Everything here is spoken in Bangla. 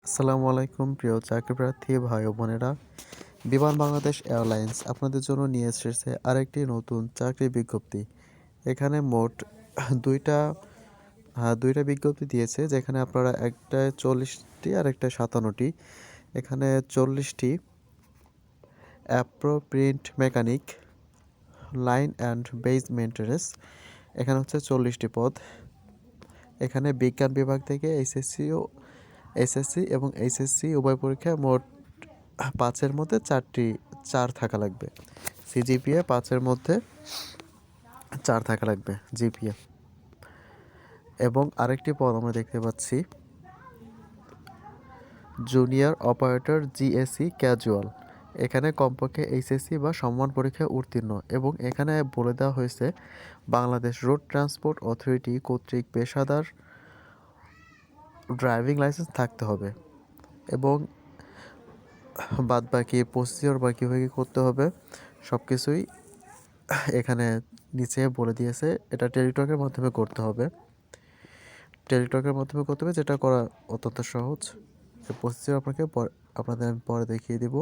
আসসালামু আলাইকুম প্রিয় চাকরিপ্রার্থী ভাই ও বোনেরা। বিমান বাংলাদেশ এয়ারলাইন্স আপনাদের জন্য নিয়ে এসেছে আরেকটি নতুন চাকরির বিজ্ঞপ্তি। এখানে মোট ২টা ২টা বিজ্ঞপ্তি দিয়েছে, যেখানে আপনারা একটায় ৪০টি আর একটায় ৫৭টি। এখানে ৪০টি appropriate mechanic, line and base maintenance. এখানে হচ্ছে ৪০টি পদ। এখানে বিজ্ঞান বিভাগ থেকে এসএসসি এবং এইচএসসি উভয় পরীক্ষায় মোট ৫ এর মধ্যে ৪ থাকা লাগবে। সিজিপিএ ৫ এর মধ্যে ৪ থাকা লাগবে জিপিএ। এবং আরেকটি পদ আমরা দেখতে পাচ্ছি জুনিয়র অপারেটর জিএসি ক্যাজুয়াল। এখানে কমপক্ষে এইচএসসি বা সমমান পরীক্ষায় উত্তীর্ণ, এবং এখানে বলে দেওয়া হয়েছে বাংলাদেশ রোড ট্রান্সপোর্ট অথরিটি কর্তৃক পেশাদার ড্রাইভিং লাইসেন্স থাকতে হবে। এবং বাদবাকি প্রসিডিওর বা কীভাবে করতে হবে সব কিছুই এখানে নিচে বলে দিয়েছে। এটা টেলিটকের মাধ্যমে করতে হবে। যেটা করা অত্যন্ত সহজ। প্রসিডিওর আপনাদের আমি পরে দেখিয়ে দিব।